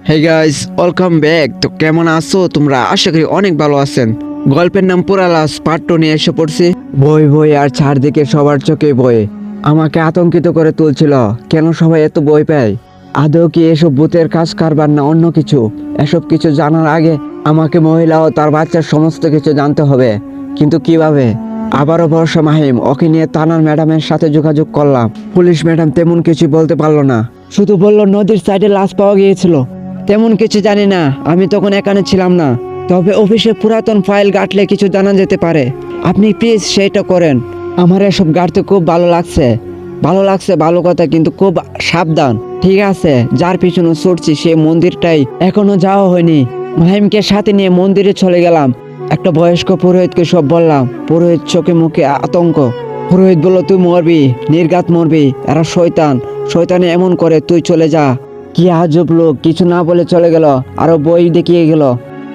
Hey guys, welcome back. তো কেমন আছো তোমরা? আশা করি অনেক ভালো আছেন। গল্পের নাম পুরালাস পার্ট 2 নিয়ে এসে পড়ছি। বই বই আর চারদিকে সবার চোখে বই আমাকে আতঙ্কিত করে তুলছিল। কেন সবাই এত বই পায়? আদৌ কি এসব ভূতের কাজ কারবার না অন্য কিছু? এসব কিছু জানার আগে আমাকে মহিলা ও তার বাচ্চার সমস্ত কিছু জানতে হবে, কিন্তু কিভাবে? আবারও ভরসা মাহিম, ওকে নিয়ে থানার ম্যাডামের সাথে যোগাযোগ করলাম। পুলিশ ম্যাডাম তেমন কিছু বলতে পারলো না, শুধু বলল নদীর সাইডে লাশ পাওয়া গিয়েছিল। তেমন কিছু জানি না, আমি তখন এখানে ছিলাম না। তবে অফিসে পুরাতন ফাইল ঘাটলে কিছু জানা যেতে পারে। আপনি প্লিজ সেটা করেন। আমার এসব ঘাটতে খুব ভালো লাগছে। ভালো কথা, কিন্তু খুব সাবধান। ঠিক আছে, যার পিছনে ছুটছি সেই মন্দিরটাই এখনো যাওয়া হয়নি। মাহিমকে সাথে নিয়ে মন্দিরে চলে গেলাম। একটা বয়স্ক পুরোহিতকে সব বললাম। পুরোহিত চোখে মুখে আতঙ্ক। পুরোহিত বলল, তুই মরবি, নির্ঘাত মরবি। এরা শয়তান, শয়তানে এমন করে, তুই চলে যা। কি আজব লোক, কিছু না বলে চলে গেল, আরো বই দেখিয়ে গেল।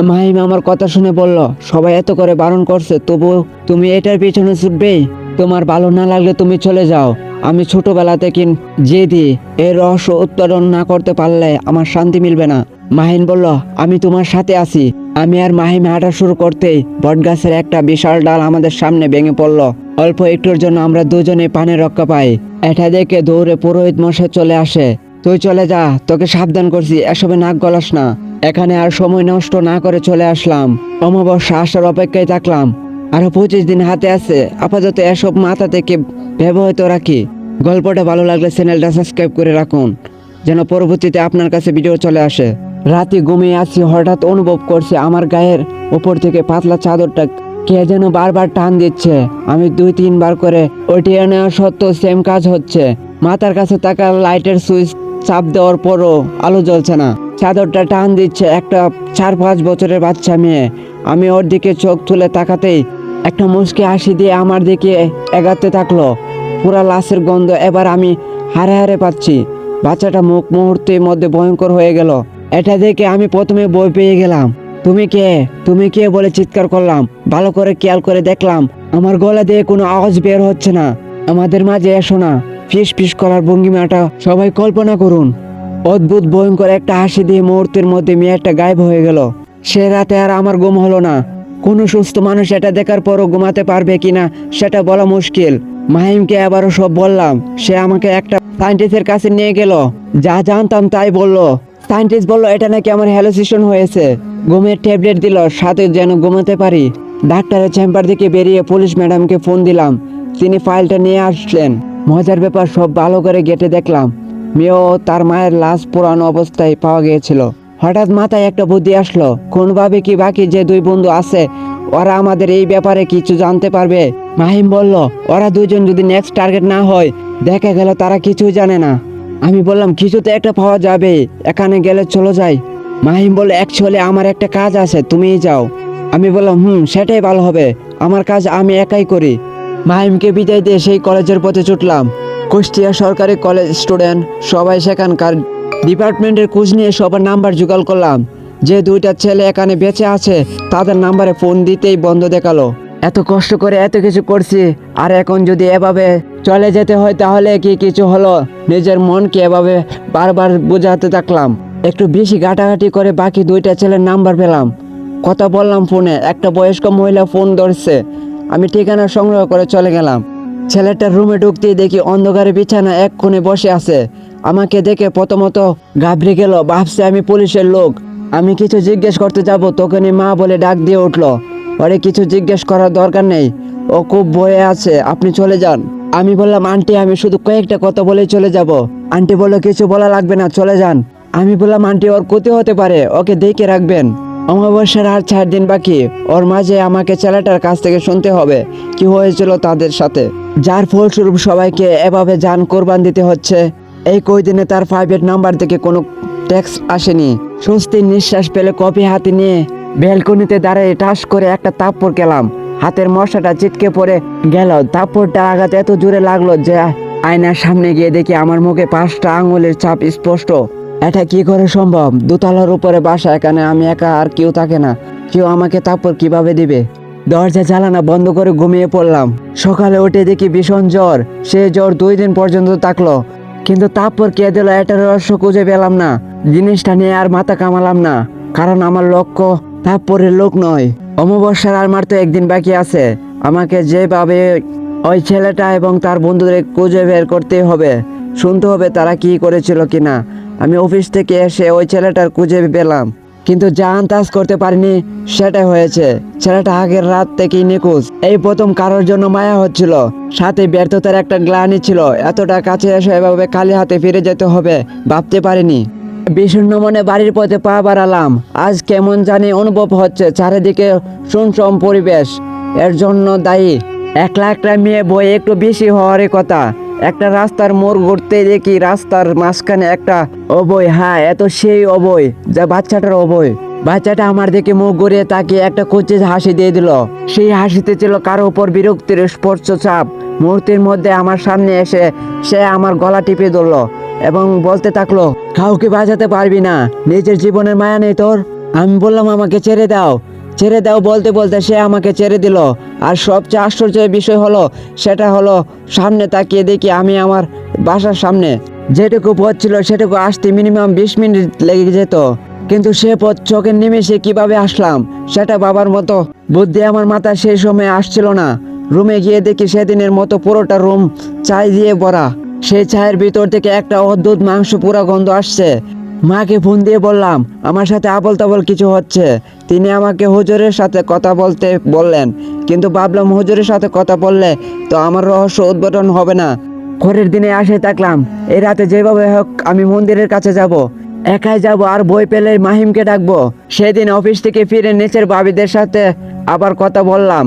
মাহিম আমার কথা শুনে বলল, সবাই এত করে বারণ করছে, তবু তুমি এটার পিছনে ছুটবেই? তোমার ভালো না লাগলে তুমি চলে যাও। আমি ছোটবেলা থেকে জেদি, এর রহস্য উৎপাদন না করতে পারলে আমার শান্তি মিলবে না। মাহিন বলল, আমি তোমার সাথে আছি। আমি আর মাহিম হাঁটা শুরু করতেই বটগাছের একটা বিশাল ডাল আমাদের সামনে ভেঙে পড়ল। অল্প একটুর জন্য আমরা দুজনে পানে রক্ষা পাই। এটা দেখে দৌড়ে পুরোহিত মশাই চলে আসে। তুই চলে যা, তোকে সাবধান করছি, এসবে নাক গলাস না। এখানে আর সময় নষ্ট না করে চলে আসলাম। অমাবস্যা আসার অপেক্ষায় থাকলাম। আরো 25 দিন হাতে আছে। আপাতত এসব মাথা থেকে ব্যবহৃত রাখি। গল্পটা ভালো লাগলে চ্যানেলটা সাবস্ক্রাইব করে রাখুন, যেন পরবর্তীতে আপনার কাছে ভিডিও চলে আসে। রাতে ঘুমিয়ে আছি, হঠাৎ অনুভব করছি আমার গায়ের উপর থেকে পাতলা চাদরটা কে যেন বারবার টান দিচ্ছে। আমি 2-3 বার করে উঠিয়ে নেওয়া সত্ত্বেও সেম কাজ হচ্ছে। মাথার কাছে থাকা লাইটের সুইচ চাপ দেওয়ার পরও আলো জ্বলছে না। চাদরটা টান দিচ্ছে একটা 4-5 বছরের বাচ্চা মেয়ে। আমি ওর দিকে চোখ তুলে তাকাতেই একটা মুচকি হাসি দিয়ে আমার দিকে এগাতে থাকলো। পুরা লাশের গন্ধ এবার আমি হারে হারে পাচ্ছি। বাচ্চাটা মুখ মুহূর্তের মধ্যে ভয়ঙ্কর হয়ে গেল। এটা দেখে আমি প্রথমে ভয় পেয়ে গেলাম। তুমি কে বলে চিৎকার করলাম। ভালো করে খেয়াল করে দেখলাম আমার গলা দিয়ে কোনো আওয়াজ বের হচ্ছে না। আমাদের মাঝে এসো না, ফিস ফিস করার ভঙ্গিমাটা সবাই কল্পনা করুন। অদ্ভুত ভয়ঙ্কর একটা হাসি দিয়ে মুহূর্তের মধ্যে মেয়েটা গায়েব হয়ে গেল। সে রাতে আর আমার ঘুম হলো না। কোনো সুস্থ মানুষ এটা দেখার পরও ঘুমাতে পারবে কিনা সেটা বলা মুশকিল। মাহিমকে আবারও সব বললাম। সে আমাকে একটা সায়েন্টিস্টের কাছে নিয়ে গেল। যা জানতাম তাই বলল। সায়েন্টিস্ট বলল এটা নাকি আমার হ্যালুসিনেশন হয়েছে। ঘুমের ট্যাবলেট দিল, সাথে যেন ঘুমাতে পারি। ডাক্তারের চেম্বার থেকে বেরিয়ে পুলিশ ম্যাডামকে ফোন দিলাম। তিনি ফাইলটা নিয়ে আসলেন। মজার ব্যাপার, সব ভালো করে ঘেঁটে দেখলাম মেয়ে ও তার মায়ের লাশ পুরানো অবস্থায় পাওয়া গিয়েছিল। হঠাৎ মাথায় একটা বুদ্ধি আসলো, কোনভাবে কি বাকি যে 2 বন্ধু আছে ওরা আমাদের এই ব্যাপারে কিছু জানতে পারবে। মাহিম বলল, ওরা 2জন যদি নেক্সট টার্গেট না হয়, দেখা গেল তারা কিছুই জানে না। আমি বললাম, কিছু তো একটা পাওয়া যাবে, এখানে গেলে চলে যাই। মাহিম বলল, অ্যাকচুয়ালি আমার একটা কাজ আছে, তুমিই যাও। আমি বললাম, সেটাই ভালো হবে, আমার কাজ আমি একাই করি। মাহিমকে বিদায় দিয়ে সেই কলেজের পথে ছুটলাম। কুষ্টিয়া সরকারি কলেজ স্টুডেন্ট সবাই সেখানকার ডিপার্টমেন্টের খোঁজ নিয়ে সবার নাম্বার জোগাড় করলাম। যে 2টা ছেলে এখানে বেঁচে আছে তাদের নাম্বারে ফোন দিতেই বন্ধ দেখালো। এত কষ্ট করে এত কিছু করছি, আর এখন যদি এভাবে চলে যেতে হয় তাহলে কি কিছু হলো? নিজের মনকে এভাবে বারবার বোঝাতে থাকলাম। একটু বেশি ঘাটাঘাটি করে বাকি 2টা ছেলের নাম্বার পেলাম। কথা বললাম ফোনে। একটা বয়স্ক মহিলা ফোন ধরছে। আমি ঠিকানা সংগ্রহ করে চলে গেলাম। ছেলেটার রুমে ঢুকতেই দেখি অন্ধকারে বিছানা এক কোণে বসে আছে। আমাকে দেখে প্রথমত ঘাবড়ে গেল, ভাবছে আমি পুলিশের লোক। আমি কিছু জিজ্ঞেস করতে যাব, তখনই মা বলে ডাক দিয়ে উঠলো। ওরে কিছু জিজ্ঞেস করার দরকার নেই, ও খুব ভয়ে আছে, আপনি চলে যান। আমি বললাম, আন্টি আমি শুধু কয়েকটা কথা বলেই চলে যাব। আন্টি বলল, কিছু বলা লাগবে না, চলে যান। আমি বললাম, আন্টি ওর ক্ষতি হতে পারে, ওকে দেখে রাখবেন। অমাবস্যার আর 4 দিন বাকি। ওর মাঝে আমাকে ছেলেটার কাছ থেকে শুনতে হবে কি হয়েছিল তাদের সাথে, যার ফলস্বরূপ সবাইকে এভাবে জান কোরবান দিতে হচ্ছে। এই কয়দিনে তার প্রাইভেট নাম্বার থেকে কোনো টেক্সট আসেনি। স্বস্তির নিঃশ্বাস পেলে কফি হাতে নিয়ে ব্যালকনিতে দাঁড়িয়ে টাস করে একটা থাপ্পড় খেলাম। হাতের মশাটা চিটকে পড়ে গেল। থাপ্পড়টা আঘাত এত জোরে লাগলো যে আয়নার সামনে গিয়ে দেখি আমার মুখে 5টা আঙুলের ছাপ স্পষ্ট। এটা কি করে সম্ভব? দোতলার উপরে বাসা, এখানে আমি একা, আর কেউ থাকে না। কেউ আমাকে থাপ্পড় কিভাবে দিবে? দরজা জানালা বন্ধ করে ঘুমিয়ে পড়লাম। সকালে উঠে দেখি ভীষণ জ্বর। সে জ্বর 2 দিন পর্যন্ত থাকলো। কিন্তু তারপর কে দিল এটা রহস্য খুঁজে পেলাম না। জিনিসটা নিয়ে আর মাথা কামালাম না, কারণ আমার লক্ষ্য তারপরের লোক নয়। অমাবস্যার আর মাত্র একদিন বাকি আছে। আমাকে যেভাবে ওই ছেলেটা এবং তার বন্ধুদের খুঁজে বের করতে হবে, শুনতে হবে তারা কি করেছিল কিনা। আমি অফিস থেকে এসে ওই ছেলেটার খুঁজে পেলাম, কিন্তু যা আন্দাজ করতে পারিনি সেটা হয়েছে। ছেলেটা আগের রাত থেকেই নিখোঁজ। এই প্রথম কারোর জন্য মায়া হচ্ছিল, সাথে ব্যর্থতার একটা গ্লানি ছিল। এতটা কাছে এসে এভাবে খালি হাতে ফিরে যেতে হবে ভাবতে পারিনি। বিষণ্ণ মনে বাড়ির পথে পা বাড়ালাম। আজ কেমন জানি অনুভব হচ্ছে, চারিদিকে শুনশম পরিবেশ। এর জন্য দায়ী একলা একটা মেয়ে বই একটু বেশি হওয়ারই কথা। একটা রাস্তার মোড় ঘুরতে দেখি রাস্তার মাঝখানে একটা অবৈ। হ্যাঁ, এত সেই অবৈ যা বাচ্চাটার অবৈ। বাচ্চাটা আমার দিকে মুখ ঘুরিয়ে তাকিয়ে একটা কুচি হাসি দিয়ে দিল। সেই হাসিতে ছিল কারো উপর বিরক্তির স্পর্শ ছাপ। মুহূর্তের মধ্যে আমার সামনে এসে সে আমার গলা টিপে ধরলো এবং বলতে থাকলো, কাউকে বাঁচাতে পারবি না, নিজের জীবনের মায়া নেই তোর? আমি বললাম, আমাকে ছেড়ে দাও, ছেড়ে দাও। বলতে বলতে সে আমাকে ছেড়ে দিল। আর সবচেয়ে আশ্চর্যের বিষয় হলো, সেটা হলো সামনে তাকিয়ে দেখি আমি আমার বাসার সামনে। যেটুকু পথ ছিল সেটুকু আসতে মিনিমাম 20 মিনিট লেগে যেত, কিন্তু সে পথ চোখের নিমেষে কিভাবে আসলাম সেটা বাবার মতো বুদ্ধি আমার মাথায় সেই সময় আসছিল না। রুমে গিয়ে দেখি সেদিনের মতো পুরোটা রুম চাই দিয়ে ভরা। সেই চায়ের ভিতর থেকে একটা অদ্ভুত মাংস পোড়া গন্ধ আসছে। মাকে ফোন দিয়ে বললাম আমার সাথে আবল তাবল কিছু হচ্ছে। তিনি আমাকে হুজুরের সাথে কথা বলতে বললেন, কিন্তু ভাবলাম হুজুরের সাথে কথা বললে তো আমার রহস্য উদ্ঘাটন হবে না। পরের দিনে আসে থাকলাম, এই রাতে যেভাবে হোক আমি মন্দিরের কাছে যাব। একাই যাব আর বই পেলে মাহিমকে ডাকবো। সেদিন অফিস থেকে ফিরে নিচের ভাবিদের সাথে আবার কথা বললাম।